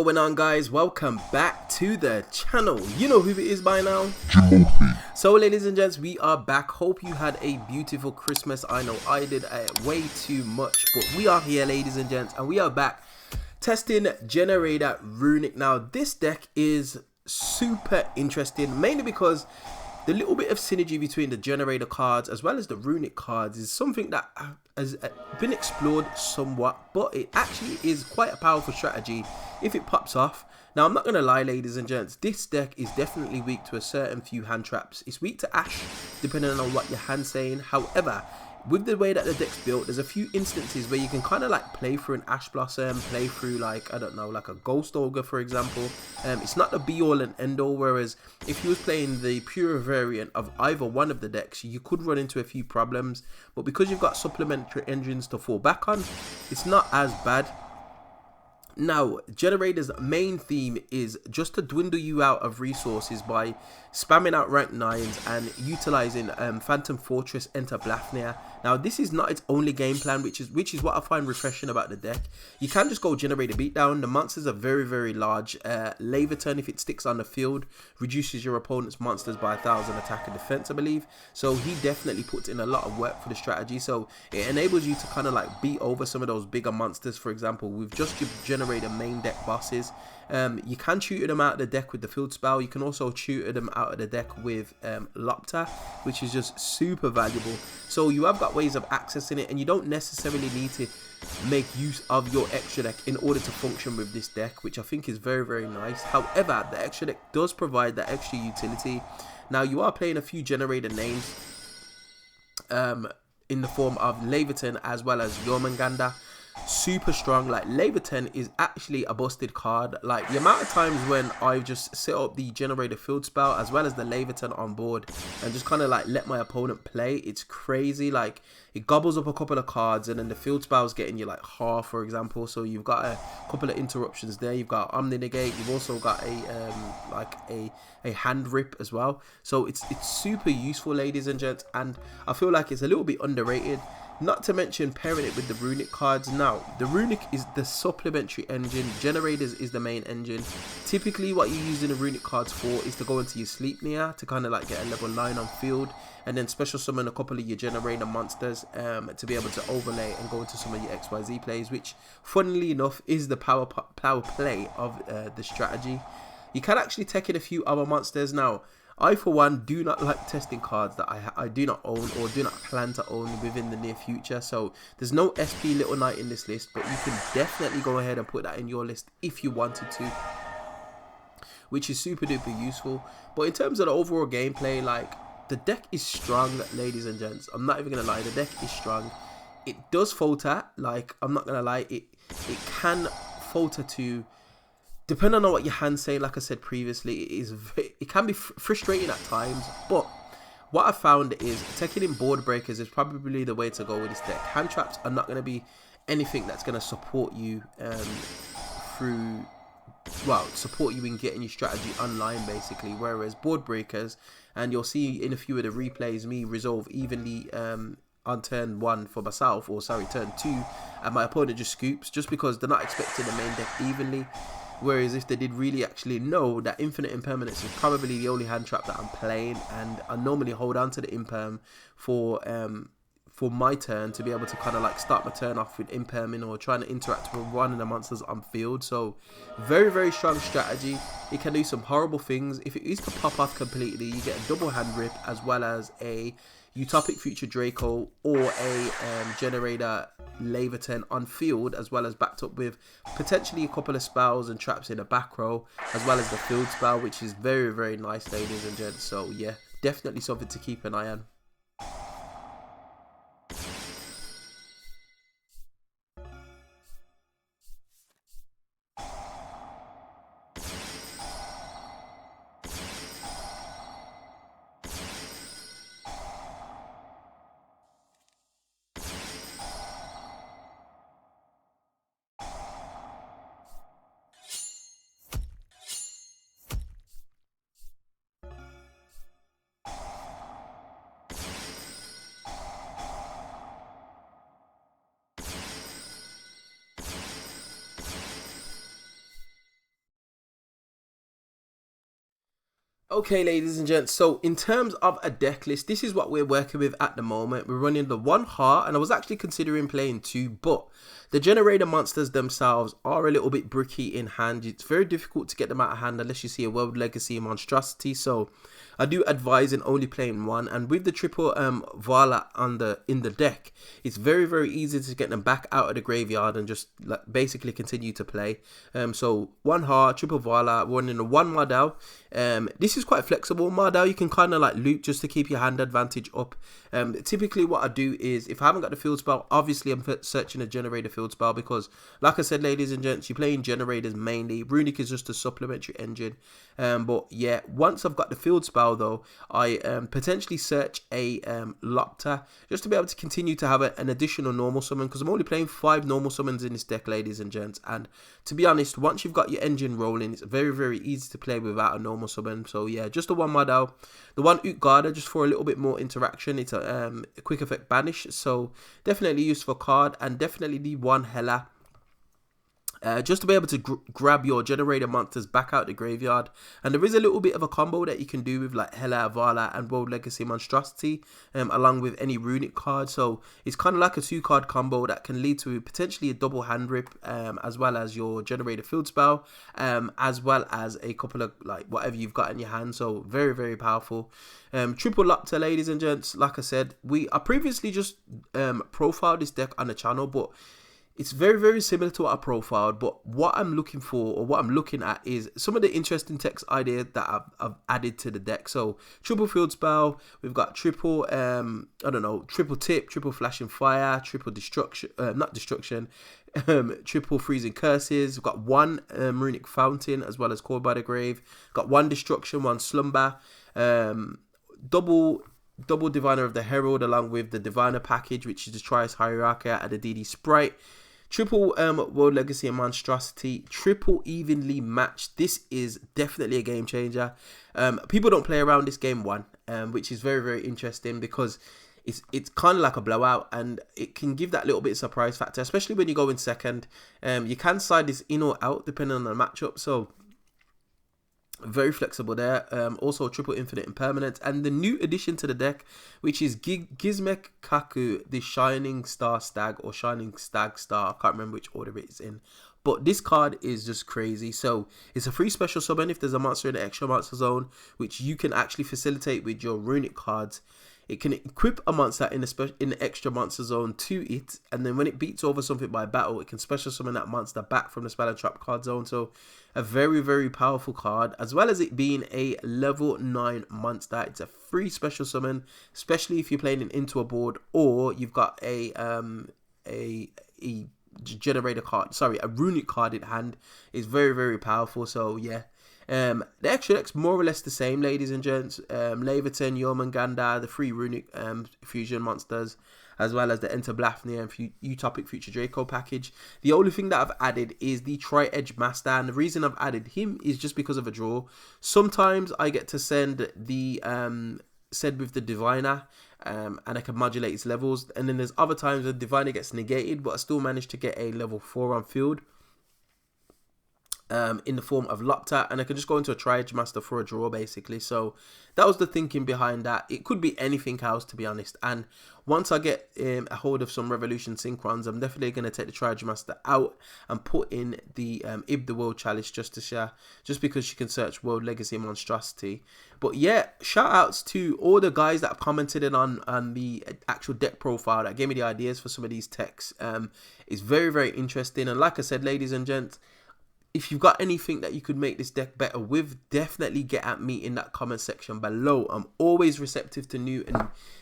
going on, guys? Welcome back to the channel. You know who it is by now, Jimothy. So ladies and gents, we are back. Hope you had a beautiful Christmas. I know I did way too much, but we are here, ladies and gents, and we are back testing Generaider Runick. Now this deck is super interesting, mainly because the little bit of synergy between the Generaider cards as well as the Runick cards is something that has been explored somewhat, but it actually is quite a powerful strategy if it pops off. Now, I'm not going to lie, ladies and gents, this deck is definitely weak to a certain few hand traps. It's weak to Ash, depending on what your hand's saying. However, with the way that the deck's built, there's a few instances where you can kind of like play through an Ash Blossom, play through like, I don't know, like a Ghost Ogre, for example. It's not the be all and end all, whereas if you was playing the pure variant of either one of the decks, you could run into a few problems. But because you've got supplementary engines to fall back on, it's not as bad. Now, Generaider's main theme is just to dwindle you out of resources by spamming out rank 9s and utilizing Phantom Fortress, Enter Blafnir. Now, this is not its only game plan, which is what I find refreshing about the deck. You can just go Generaider Beatdown. The monsters are very, very large. Laevatein, if it sticks on the field, reduces your opponent's monsters by 1,000 attack and defense, I believe. So he definitely puts in a lot of work for the strategy. So it enables you to kind of like beat over some of those bigger monsters, for example, with just your Generaider main deck bosses. You can tutor them out of the deck with the field spell. You can also tutor them out of the deck with Lopta, which is just super valuable. So you have got ways of accessing it, and you don't necessarily need to make use of your extra deck in order to function with this deck, which I think is very, very nice. However, the extra deck does provide that extra utility. Now, you are playing a few Generaider names in the form of Laevatein as well as Jormungandr. Super strong. Like, Laevatein is actually a busted card. Like, the amount of times when I just set up the Generaider field spell as well as the Laevatein on board and just kind of like let my opponent play, it's crazy. Like, it gobbles up a couple of cards and then the field spell's getting you like half, for example. So you've got a couple of interruptions there. You've got Omni Negate. You've also got a hand rip as well. So it's super useful, ladies and gents, and I feel like it's a little bit underrated. Not to mention pairing it with the Runick cards. Now, the Runick is the supplementary engine. Generators is the main engine. Typically, what you're using the Runick cards for is to go into your Sleipnir to kind of like get a level 9 on field, and then special summon a couple of your Generaider monsters to be able to overlay and go into some of your XYZ plays, which, funnily enough, is the power play of the strategy. You can actually take in a few other monsters. Now, I, for one, do not like testing cards that I do not own or do not plan to own within the near future. So there's no SP Little Knight in this list, but you can definitely go ahead and put that in your list if you wanted to, which is super duper useful. But in terms of the overall gameplay, like, the deck is strong, ladies and gents. I'm not even gonna lie, the deck is strong. It does falter. Like, I'm not gonna lie, it can falter to, depending on what your hand's saying. Like I said previously, it can be frustrating at times, but what I found is taking in board breakers is probably the way to go with this deck. Hand traps are not going to be anything that's going to support you support you in getting your strategy online, basically, whereas board breakers, and you'll see in a few of the replays, me resolve evenly on turn 1 for myself, or sorry, turn 2, and my opponent just scoops, just because they're not expecting the main deck evenly. Whereas if they did really actually know that Infinite Impermanence is probably the only hand trap that I'm playing, and I normally hold on to the Imperm for my turn to be able to kind of like start my turn off with Imperming or trying to interact with one of the monsters on field. So very, very strong strategy. It can do some horrible things. If it is to pop off completely, you get a double hand rip as well as a Utopic Future Draco or a Generaider Laevatein on field, as well as backed up with potentially a couple of spells and traps in the back row, as well as the field spell, which is very, very nice, ladies and gents. So yeah, definitely something to keep an eye on. Okay, ladies and gents, so in terms of a deck list, this is what we're working with at the moment. We're running the one heart, and I was actually considering playing two, but the generator monsters themselves are a little bit bricky in hand. It's very difficult to get them out of hand unless you see a World Legacy monstrosity, so I do advise in only playing one. And with the triple Vala in the deck, it's very easy to get them back out of the graveyard and just like, basically continue to play. So one heart, triple Vala, running a one Mardell. This is quite flexible. Mardell you can kind of like loop just to keep your hand advantage up. Typically what I do is, if I haven't got the field spell, obviously I'm searching a generator field spell, because like I said, ladies and gents, you're playing generators mainly. Runick is just a supplementary engine. But yeah, once I've got the field spell though, I potentially search a Lopter just to be able to continue to have an additional normal summon, because I'm only playing 5 normal summons in this deck, ladies and gents. And to be honest, once you've got your engine rolling, it's very easy to play without a normal summon. So yeah, just the one Mardell, the one Utgarda, just for a little bit more interaction. It's a quick effect banish, so definitely useful card. And definitely the one Hela, just to be able to grab your generator monsters back out the graveyard. And there is a little bit of a combo that you can do with like Hela, Vala and World Legacy Monstrosity, along with any Runick card. So it's kind of like a 2-card combo that can lead to potentially a double hand rip, as well as your generator field spell, as well as a couple of like whatever you've got in your hand. So very powerful. Triple Lopter, ladies and gents, like I said, I previously just profiled this deck on the channel, but it's very similar to what I profiled. But what I'm looking for, or what I'm looking at, is some of the interesting text ideas that I've added to the deck. So triple field spell, we've got triple triple tip, triple flashing fire, triple destruction, not destruction, triple freezing curses. We've got one Runick fountain, as well as called by the grave. Got one destruction, one slumber, double diviner of the herald, along with the diviner package, which is the Trias hierarchy and the DD sprite. Triple World Legacy and Monstrosity, triple evenly matched. This is definitely a game changer. People don't play around this game one, which is very interesting, because it's kind of like a blowout, and it can give that little bit of surprise factor, especially when you go in second. You can side this in or out depending on the matchup, so very flexible there. Also triple infinite impermanence, and the new addition to the deck, which is Gizmek Kaku, the Shining Star Stag, or Shining Stag Star. I can't remember which order it's in, but this card is just crazy. So it's a free special summon if there's a monster in the extra monster zone, which you can actually facilitate with your Runick cards. It can equip a monster in the extra monster zone to it, and then when it beats over something by battle, it can special summon that monster back from the spell and trap card zone. So a very powerful card, as well as it being a level 9 monster. It's a free special summon, especially if you're playing it into a board, or you've got a generator card, sorry, a Runick card in hand. Is very powerful. So yeah. The extra deck's more or less the same, ladies and gents. Laevatein, Jormungandr, the 3 Runick fusion monsters, as well as the Enter Blafnir and Utopic Future Draco package. The only thing that I've added is the Tri-Edge Master, and the reason I've added him is just because of a draw. Sometimes I get to send the with the Diviner, and I can modulate its levels, and then there's other times the Diviner gets negated, but I still manage to get a level 4 on field. In the form of Lopter, and I can just go into a Tri-Edge Master for a draw, basically. So that was the thinking behind that. It could be anything else, to be honest. And once I get a hold of some Revolution Synchrons, I'm definitely going to take the Tri-Edge Master out and put in the Ib the World Chalice Justicea, just because she can search World Legacy Monstrosity. But yeah, shout outs to all the guys that have commented on the actual deck profile that gave me the ideas for some of these techs. It's very interesting, and like I said, ladies and gents, if you've got anything that you could make this deck better with, definitely get at me in that comment section below. I'm always receptive to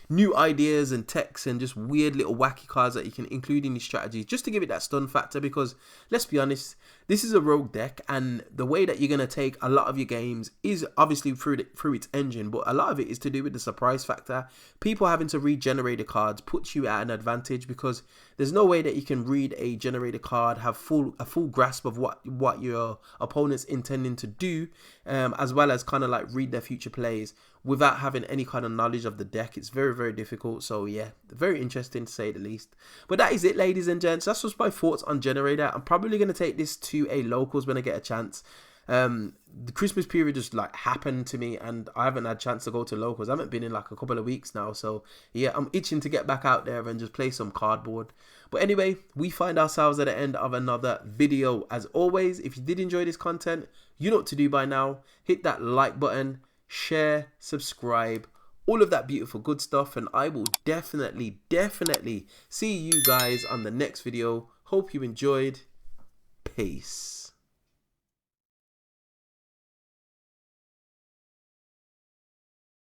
new ideas and techs and just weird little wacky cards that you can include in your strategies, just to give it that stun factor. Because let's be honest, this is a rogue deck, and the way that you're going to take a lot of your games is obviously through its engine, but a lot of it is to do with the surprise factor. People having to read generator cards puts you at an advantage, because there's no way that you can read a generator card, have a full grasp of what your opponent's intending to do, as well as kind of like read their future plays without having any kind of knowledge of the deck. It's very difficult. So yeah, very interesting to say the least. But that is it, ladies and gents. That's just my thoughts on Generator. I'm probably going to take this to a locals when I get a chance. The Christmas period just like happened to me, and I haven't had a chance to go to locals. I haven't been in like a couple of weeks now, so yeah, I'm itching to get back out there and just play some cardboard. But anyway, we find ourselves at the end of another video. As always, if you did enjoy this content, you know what to do by now. Hit that like button, share, subscribe, all of that beautiful good stuff, and I will definitely see you guys on the next video. Hope you enjoyed. Peace.